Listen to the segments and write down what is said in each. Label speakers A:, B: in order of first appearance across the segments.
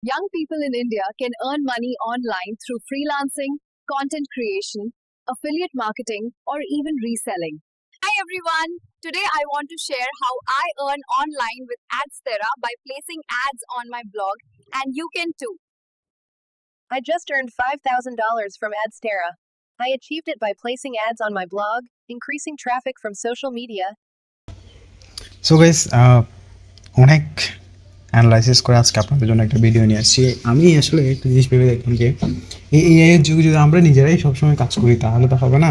A: Young people in India can earn money online through freelancing, content creation, affiliate marketing, or even reselling. Hi everyone! Today I want to share how I earn online with AdsThera by placing ads on my blog, and you can too.
B: I just earned $5,000 from AdsThera. I achieved it by placing ads on my blog, increasing traffic from social media.
C: So guys অনেক analysis করে আজকে আপনাদের জন্য একটা video নিয়ে আসছি। আমি আসলে একটা জিনিস ভেবে দেখলাম যে এই এআই এর যুগে যদি আমরা নিজেরাই সবসময় কাজ করি তাহলে তো হবে না।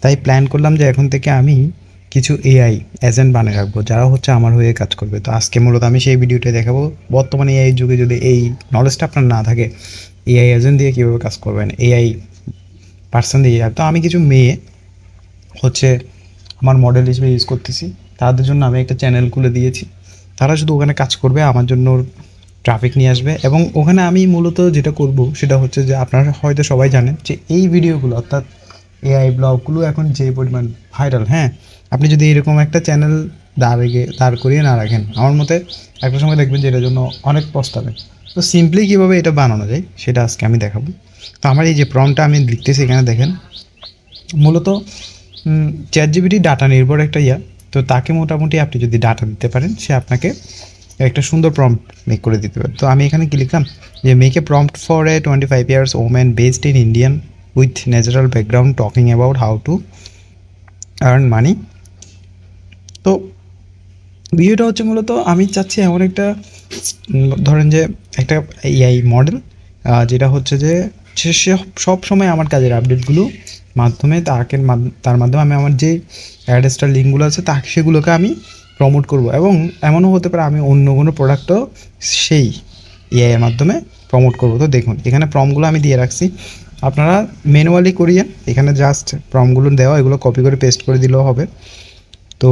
C: তাই প্ল্যান করলাম যে এখন থেকে আমি কিছু এআই এজেন্ট বানিয়ে রাখবো যারা হচ্ছে আমার হয়ে কাজ করবে। তো আজকে মূলত আমি সেই ভিডিওটাই দেখাবো বর্তমানে এআই যুগে যদি এই নলেজটা আপনার না থাকে এআই এজেন্ট দিয়ে কীভাবে কাজ করবেন, এআই পার্সন দিয়ে। তো আমি কিছু মেয়ে হচ্ছে আমার মডেল হিসেবে ইউজ করতেছি, তাদের জন্য আমি একটা চ্যানেল খুলে দিয়েছি। তারা শুধু ওখানে কাজ করবে, আমার জন্য ট্রাফিক নিয়ে আসবে। এবং ওখানে আমি মূলত যেটা করব সেটা হচ্ছে যে আপনারা হয়তো সবাই জানেন যে এই ভিডিওগুলো অর্থাৎ এআই ব্লগগুলো এখন যে পরিমাণ ভাইরাল, হ্যাঁ, আপনি যদি এরকম একটা চ্যানেল দাঁড় করিয়ে না রাখেন আমার মতে একটা সময় দেখবেন যে এটার জন্য অনেক পস্তাবে। তো সিম্পলি কীভাবে এটা বানানো যায় সেটা আজকে আমি দেখাবো। তো আমার এই যে প্রম্পটটা আমি লিখতেছি এখানে দেখেন, মূলত চ্যাটজিপিটি ডাটা নির্ভর একটা তো তাকে মোটামুটি আপনি যদি ডাটা দিতে পারেন সে আপনাকে একটা সুন্দর প্রম্পট মেক করে দিতে পারে। তো আমি এখানে কি লিখলাম যে make a prompt for a 25 years woman based in Indian with natural background talking about how to earn money. তো ভিডিওটা হচ্ছে মূলত আমি চাচ্ছি এমন একটা ধরেন যে একটা এআই মডেল যেটা হচ্ছে যে সে সব সময় আমার কাজের আপডেটগুলো মাধ্যমে তার মাধ্যমে আমি আমার যে অ্যাড্রেসটার লিঙ্কগুলো আছে সেগুলোকে আমি প্রমোট করব। এবং এমনও হতে পারে আমি অন্য কোনো প্রোডাক্টও সেই এআইয়ের মাধ্যমে প্রমোট করব। তো দেখুন এখানে প্রমগুলো আমি দিয়ে রাখছি, আপনারা ম্যানুয়ালি করিয়ে এখানে জাস্ট প্রমগুলো দেওয়া, এগুলো কপি করে পেস্ট করে দিলেও হবে। তো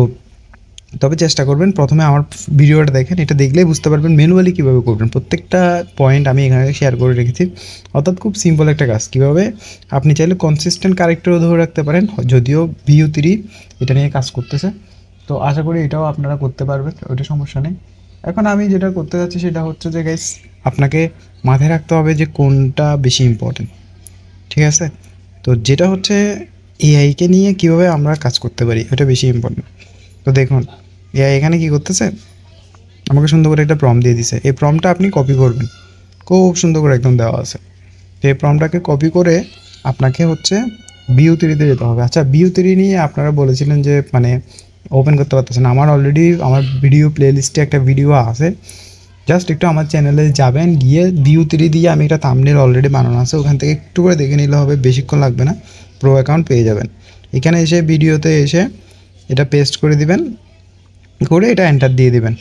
C: তবে চেষ্টা করবেন প্রথমে আমার ভিডিওটা দেখেন, এটা দেখলেই বুঝতে পারবেন ম্যানুয়ালি কীভাবে করবেন। প্রত্যেকটা পয়েন্ট আমি এখানে শেয়ার করে রেখেছি, অর্থাৎ খুব সিম্পল একটা কাজ। কীভাবে আপনি চাইলে কনসিস্টেন্ট ক্যারেক্টারও ধরে রাখতে পারেন, যদিও ভিউ3 এটা নিয়ে কাজ করতেছে, তো আশা করি এটাও আপনারা করতে পারবেন, ওইটা সমস্যা নেই। এখন আমি যেটা করতে যাচ্ছি সেটা হচ্ছে যে গাইস আপনাকে মাথায় রাখতে হবে যে কোনটা বেশি ইম্পর্টেন্ট, ঠিক আছে? তো যেটা হচ্ছে এআইকে নিয়ে কীভাবে আমরা কাজ করতে পারি ওটা বেশি ইম্পর্টেন্ট। তো দেখুন এআই এখানে কী করতেছে, আমাকে সুন্দর করে একটা প্রম্পট দিয়ে দিছে। এই প্রম্পটটা আপনি কপি করবেন, খুব সুন্দর করে একদম দেওয়া আছে। তো এই প্রম্পটটাকে কপি করে আপনাকে হচ্ছে ভিউ3-তে যেতে হবে। আচ্ছা, ভিউ3 নিয়ে আপনারা বলেছিলেন যে মানে ওপেন করতে পারতেছেন। আমার অলরেডি আমার ভিডিও প্লেলিস্টে একটা ভিডিও আছে, জাস্ট একটু আমার চ্যানেলে যাবেন, গিয়ে ভিউ3 দিয়ে আমি একটা থাম্বনেল অলরেডি বানানো আছে, ওখান থেকে একটু করে দেখে নিলে হবে, বেশিক্ষণ লাগবে না, প্রো অ্যাকাউন্ট পেয়ে যাবেন। এখানে এসে ভিডিওতে এসে এটা পেস্ট করে দিবেন, করে এটা এন্টার দিয়ে দিবেন।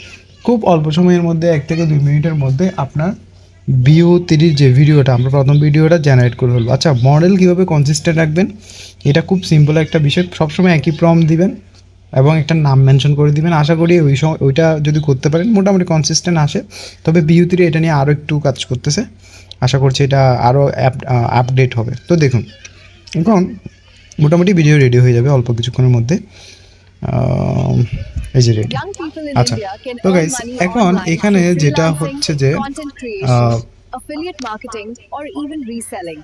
C: খুব অল্প সময়ের মধ্যে 1 থেকে 2 মিনিটের মধ্যে আপনার ভিউ3 যে ভিডিওটা আমরা প্রথম ভিডিওটা জেনারেট করে ফেলবো। আচ্ছা, মডেল কীভাবে কনসিস্টেন্ট রাখবেন এটা খুব সিম্পল একটা বিষয়, সবসময় একই প্রম্পট দিবেন এবং একটা নাম মেনশন করে দিবেন। আশা করি ওইটা যদি করতে পারেন মোটামুটি কনসিস্টেন্ট আসে। তবে ভিউ3 এটা নিয়ে আরও একটু কাজ করতেছে, আশা করছি এটা আরও আপডেট হবে। তো দেখুন এখন মোটামুটি ভিডিও রেডি হয়ে যাবে অল্প কিছুক্ষণের মধ্যে। এই যে রেডি। আচ্ছা, তো গাইস এখন এখানে যেটা হচ্ছে যে
A: affiliate marketing or even reselling.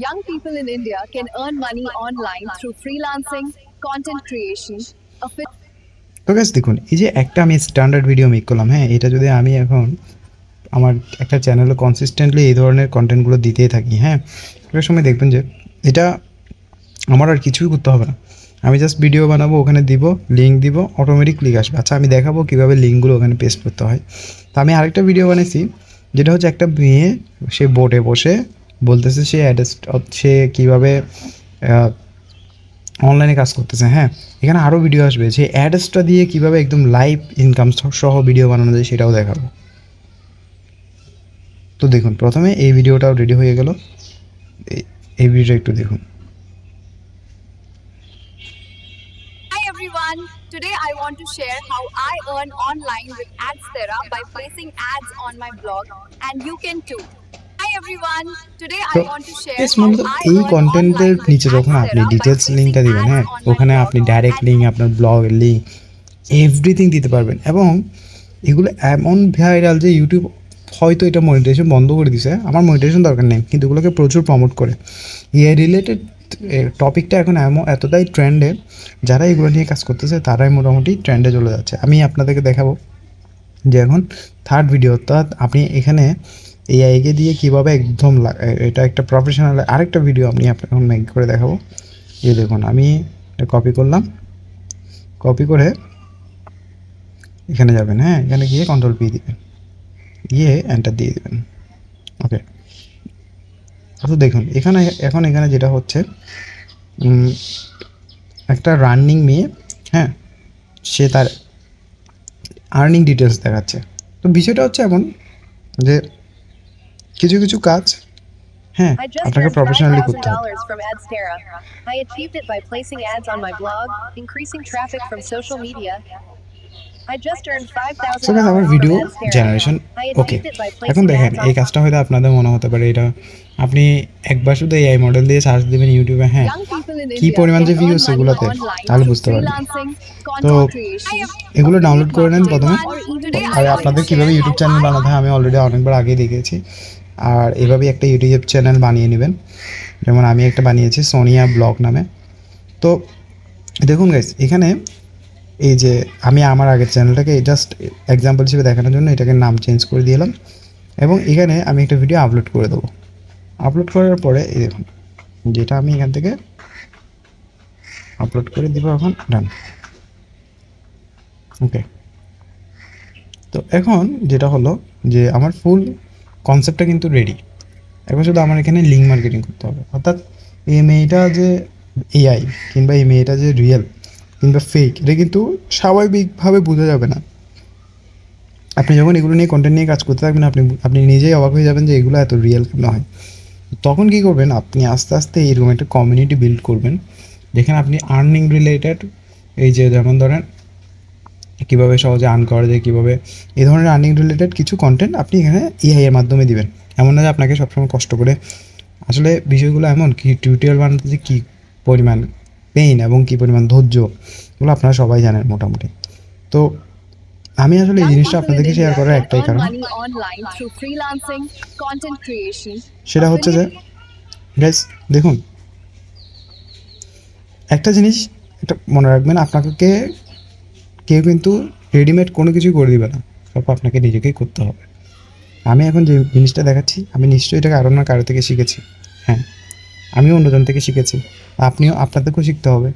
A: Young people in India can earn money online through freelancing, content creation,
C: তো গাইস দেখুন এই যে একটা আমি স্ট্যান্ডার্ড ভিডিও মেক করলাম, হ্যাঁ, এটা যদি আমি এখন আমার একটা চ্যানেলে কনসিস্টেন্টলি এই ধরনের কন্টেন্টগুলো দিতেই থাকি, হ্যাঁ, একটা সময় দেখবেন যে এটা আমার আর কিছুই করতে হবে না। আমি জাস্ট ভিডিও বানাবো, ওখানে দিব, লিঙ্ক দিব, অটোমেটিক ক্লিক আসবে। আচ্ছা, আমি দেখাবো কীভাবে লিঙ্কগুলো ওখানে পেস্ট করতে হয়। তো আমি আরেকটা ভিডিও বানিয়েছি যেটা হচ্ছে একটা মেয়ে সে বোটে বসে বলতেছে সে কীভাবে অনলাইনে কাজ করতেছে, হ্যাঁ, এখানে আরও ভিডিও আসবে যে অ্যাড্রেসটা দিয়ে কীভাবে একদম লাইভ ইনকাম সহ ভিডিও বানানো যায় সেটাও দেখাবো। তো দেখুন প্রথমে এই ভিডিওটাও রেডি হয়ে গেল, এই ভিডিওটা একটু দেখুন।
A: Today I want to share how I earn online with AdsThera by placing ads on my blog, and you can too. Hi everyone, today I want to share how I
C: এই
A: earn
C: কন্টেন্টের
A: online with
C: নিচে যখন আপনি
A: AdsThera by
C: details লিঙ্কটা
A: placing
C: দিবেন, হ্যাঁ,
A: ads on my
C: ওখানে
A: blog
C: আপনি ডাইরেক্ট লিঙ্ক, আপনার ব্লগের লিঙ্ক, এভরিথিং দিতে পারবেন। এবং এগুলো এমন ভাইরাল যে ইউটিউব হয়তো এটা মনিটাইজেশন বন্ধ করে দিছে, আমার মনিটাইজেশন দরকার নেই, কিন্তু এগুলোকে প্রচুর প্রমোট করে। এআই রিলেটেড টপিকটা এখন এতটাই ট্রেন্ডে, যারা এগুলো নিয়ে কাজ করতেছে তারাই মোটামুটি ট্রেন্ডে চলে যাচ্ছে। আমি আপনাদেরকে দেখাবো যে এখন থার্ড ভিডিও, অর্থাৎ আপনি এখানে এআইকে দিয়ে কীভাবে একদম এটা একটা প্রফেশনাল আরেকটা ভিডিও আমি আপনাকে এখন মেক করে দেখাবো। এই দেখুন, আমি এটা কপি করলাম, কপি করে এখানে যাবেন, হ্যাঁ, এখানে গিয়ে কন্ট্রোল পি দিবেন, গিয়ে এন্টার দিয়ে দেবেন। ওকে, তো দেখুন এখানে যেটা হচ্ছে, একটা রানিং মেয়ে, হ্যাঁ, সে তার আর্নিং ডিটেলস দেখাচ্ছে। তো বিষয়টা হচ্ছে এমন যে কিছু কিছু কাজ, হ্যাঁ,
B: I just
C: আপনাকে
B: earned
C: প্রফেশনালি করতে হবে।
B: $5,000 from Adstera. I achieved it by placing ads on my blog, increasing traffic from social media. I just earned
C: so guys, আমার
B: $5,000
C: video
B: from Adstera.
C: Generation
B: I
C: okay.
B: achieved it by
C: এখন
B: placing
C: দেখেন,
B: ads
C: এই
B: on
C: কাজটা হয়তো আপনাদের মনে হতে পারে এটা আপনি একবার শুধু এআই মডেল দিয়ে সার্চ দিবেন ইউটিউবে, হ্যাঁ,
A: Young people in
C: কি
A: India
C: পরিমাণ
A: can
C: যে
A: earn
C: ভিউজ
A: money
C: সেগুলোতে,
A: online
C: তাহলে
A: through
C: বুঝতে পারবেন।
A: freelancing,
C: তো
A: content creation,
C: এগুলো ডাউনলোড করে নেন প্রথমে,
A: or even
C: আর আপনাদের কীভাবে ইউটিউব চ্যানেল বানাতে হয় আমি অলরেডি অনেকবার আগেই দেখেছি। আর এভাবেই একটা ইউটিউব চ্যানেল বানিয়ে নেবেন, যেমন আমি একটা বানিয়েছি সোনিয়া ব্লগ নামে। তো দেখুন গাইস, এখানে এই যে আমি আমার আগের চ্যানেলটাকে জাস্ট এক্সাম্পল হিসেবে দেখানোর জন্য এটাকে নাম চেঞ্জ করে দিলাম, এবং এখানে আমি একটা ভিডিও আপলোড করে দেবো। আপলোড করার পরে এই দেখুন, যেটা আমি এখান থেকে আপলোড করে দিব, এখন ডান। ওকে, তো এখন যেটা হলো যে আমার ফুল কনসেপ্টটা কিন্তু রেডি। এখন শুধু আমার এখানে লিঙ্ক মার্কেটিং করতে হবে, অর্থাৎ এই মেয়েটা যে এআই কিংবা এই মেয়েটা যে রিয়েল কিংবা ফেক, এটা কিন্তু স্বাভাবিকভাবে বোঝা যাবে না। আপনি যখন এগুলো নিয়ে কন্টেন্ট নিয়ে কাজ করতে থাকবেন, আপনি নিজেই অবাক হয়ে যাবেন যে এগুলো এত রিয়েল কেন হয়। তখন কী করবেন, আপনি আস্তে আস্তে এরকম একটা কমিউনিটি বিল্ড করবেন, যেখানে আপনি আর্নিং রিলেটেড, এই যে যেমন ধরেন কীভাবে সহজে আর্ন করা যায়, কীভাবে এই ধরনের আর্নিং রিলেটেড কিছু কন্টেন্ট আপনি এখানে এআই এর মাধ্যমে দিবেন। এমন না যে আপনাকে সবসময় কষ্ট করে, আসলে বিষয়গুলো এমন কি টিউটোরিয়াল বানাতে যে কী পরিমাণ পেইন এবং কী পরিমাণ ধৈর্য, এগুলো আপনারা সবাই জানেন মোটামুটি। তো আমি আসলে এই জিনিসটা আপনাদেরকে শেয়ার করার একটাই কারণ, সেটা হচ্ছে যে গাইস দেখুন, একটা জিনিস একটা মনে রাখবেন, আপনাকে কেউ কিন্তু রেডিমেড কোনো কিছুই করে দিবে না, সব আপনাকে নিজেকেই করতে হবে। আমি এখন যে জিনিসটা দেখাচ্ছি, আমি নিশ্চয়ই এটা কারো না কারো থেকে শিখেছি, হ্যাঁ, আমিও অন্যজন থেকে শিখেছি, আপনাদেরকেও শিখতে হবে,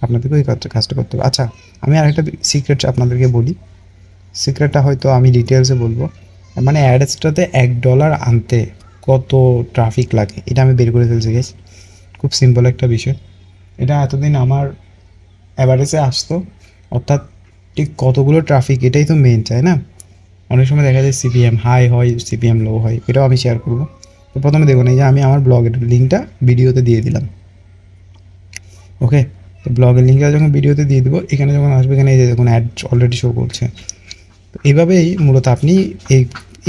C: আপনাদেরকেও এই কাজটা করতে হবে। আচ্ছা, আমি আরেকটা সিক্রেট আপনাদেরকে বলি, সিক্রেটটা হয়তো আমি ডিটেলসে বলবো, মানে অ্যাডসটাতে $1 আনতে কত ট্রাফিক লাগে এটা আমি বের করে ফেলছি গাইস। খুব সিম্পল একটা বিষয়, এটা এতদিন আমার অ্যাভারেজে আসতো, অর্থাৎ ঠিক কতগুলো ট্রাফিক, এটাই তো মেন, চাই না? অনেক সময় দেখা যায় সিপিএম হাই হয়, সিপিএম লো হয়, এটাও আমি শেয়ার করবো। তো প্রথমে দেখুন, এই যে আমি আমার ব্লগের লিঙ্কটা ভিডিওতে দিয়ে দিলাম। ওকে, তো ব্লগের লিঙ্কটা যখন ভিডিওতে দিয়ে দেবো, এখানে যখন আসবে, এখানে এই যে দেখুন অ্যাড অলরেডি শো করছে। তো এইভাবেই মূলত আপনি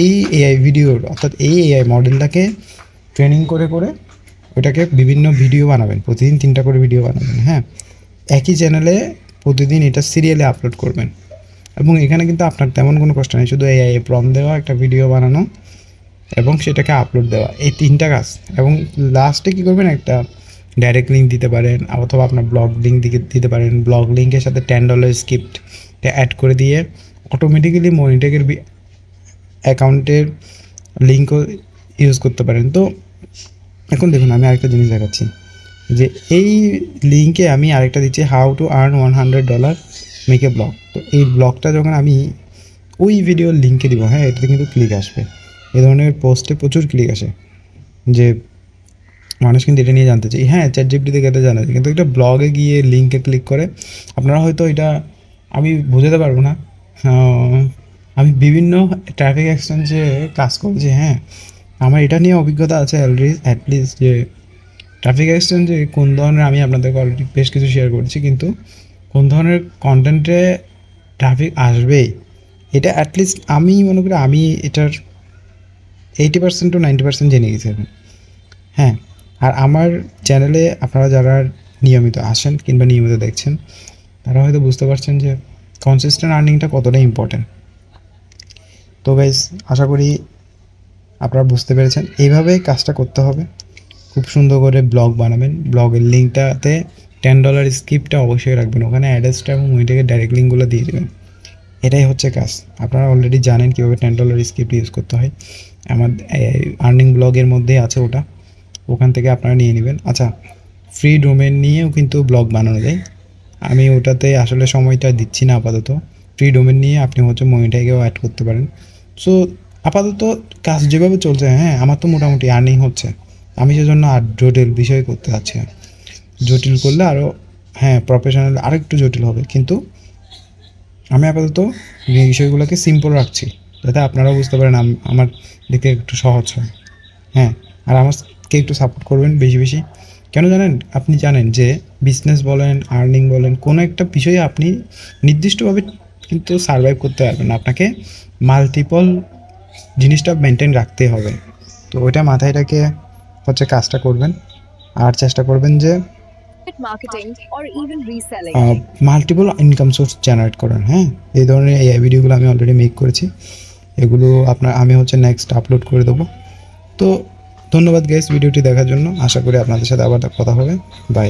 C: এই এআই ভিডিওর, অর্থাৎ এই এআই মডেলটাকে ট্রেনিং করে ওটাকে বিভিন্ন ভিডিও বানাবেন, প্রতিদিন 3টা করে ভিডিও বানাবেন, হ্যাঁ, একই চ্যানেলে প্রতিদিন এটা সিরিয়ালে আপলোড করবেন। এবং এখানে কিন্তু আপনার তেমন কোনো কষ্ট নেই, শুধু এআই প্রম্পট দেওয়া, একটা ভিডিও বানানো এবং সেটাকে আপলোড দেওয়া, এই 3টা কাজ। এবং লাস্টে কী করবেন, একটা ডাইরেক্ট লিঙ্ক দিতে পারেন, অথবা আপনার ব্লগ লিঙ্ক দিতে পারেন। ব্লগ লিঙ্কের সাথে $10 স্ক্রিপ্টটা অ্যাড করে দিয়ে অটোমেটিক্যালি মনিটেকের অ্যাকাউন্টের লিঙ্কও ইউজ করতে পারেন। তো এখন দেখুন, আমি আরেকটা জিনিস দেখাচ্ছি, যে এই লিঙ্কে আমি আরেকটা দিচ্ছি, how to earn $100 make a blog. তো এই ব্লগটা যখন আমি ওই ভিডিওর লিঙ্কে দিব, হ্যাঁ, এটাতে কিন্তু ক্লিক আসবে। এই ধরনের পোস্টে প্রচুর ক্লিক আসে, যে মানুষ কিন্তু এটা নিয়ে জানতে চাই, হ্যাঁ, চ্যাটজিপিটি থেকে এটা জানা যায়, কিন্তু একটা ব্লগে গিয়ে লিঙ্কে ক্লিক করে আপনারা হয়তো এটা আমি বোঝাতে পারবো না। আমি বিভিন্ন ট্রাফিক এক্সচেঞ্জে কাজ করেছি, হ্যাঁ, আমার এটা নিয়ে অভিজ্ঞতা আছে অ্যাটলিস্ট, যে ট্রাফিক এক্সচেঞ্জে কোন ধরনের, আমি আপনাদেরকে অলরেডি বেশ কিছু শেয়ার করেছি, কিন্তু কোন ধরনের কন্টেন্টে ট্রাফিক আসবেই, এটা অ্যাটলিস্ট আমি মনে করি আমি এটার 80% to 90% জেনে গেছি এখন, হ্যাঁ। আর আমার চ্যানেলে আপনারা যারা নিয়মিত আসেন কিংবা নিয়মিত দেখছেন, তারা হয়তো বুঝতে পারছেন যে কনসিস্টেন্ট আর্নিংটা কতটা ইম্পর্ট্যান্ট। তো গাইস, আশা করি আপনারা বুঝতে পেরেছেন, এইভাবেই কাজটা করতে হবে। খুব সুন্দর করে ব্লগ বানাবেন, ব্লগের লিঙ্কটাতে $10 স্ক্রিপ্টটা অবশ্যই রাখবেন, ওখানে অ্যাড্রেসটা এবং ওইটাকে ডাইরেক্ট লিঙ্কগুলো দিয়ে দেবেন। এটাই হচ্ছে কাজ। আপনারা অলরেডি জানেন কীভাবে $10 স্ক্রিপ্ট ইউজ করতে হয়, আমার আর্নিং ব্লগের মধ্যেই আছে ওটা, ওখান থেকে আপনারা নিয়ে নেবেন। আচ্ছা, ফ্রি ডোমেন নিয়েও কিন্তু ব্লগ বানানো যায়, আমি ওটাতে আসলে সময়টা দিচ্ছি না আপাতত। ফ্রি ডোমেন নিয়ে আপনি হচ্ছে মনিটাইকেও অ্যাড করতে পারেন। সো আপাতত কাজ যেভাবে চলছে, হ্যাঁ আমার তো মোটামুটি আর্নিং হচ্ছে, আমি সেজন্য আর জটিল বিষয় করতে যাচ্ছি না। জটিল করলে আরও, হ্যাঁ প্রফেশনাল আরও একটু জটিল হবে, কিন্তু আমি আপাতত বিষয়গুলোকে সিম্পল রাখছি যাতে আপনারাও বুঝতে পারেন আমার দিকে একটু সহজ হয়। হ্যাঁ, আর আমাকে একটু সাপোর্ট করবেন বেশি বেশি। কেন জানেন, আপনি জানেন যে বিজনেস বলেন, আর্নিং বলেন, কোনো একটা বিষয়ে আপনি নির্দিষ্টভাবে কিন্তু সার্ভাইভ করতে পারবেন না, আপনাকে মাল্টিপল জিনিসটা মেনটেন রাখতে হবে। তো ওইটা মাথায় রেখে হচ্ছে কাজটা করবেন, আর চেষ্টা করবেন যে
A: marketing or even reselling.
C: Multiple income source generate করেন। হ্যাঁ, এই ধরনের এই ভিডিওগুলো আমি অলরেডি মেক করেছি, এগুলো আমি হচ্ছে নেক্সট আপলোড করে দেবো। তো ধন্যবাদ গাইস ভিডিওটি দেখার জন্য, আশা করি আপনাদের সাথে আবার কথা হবে। বাই।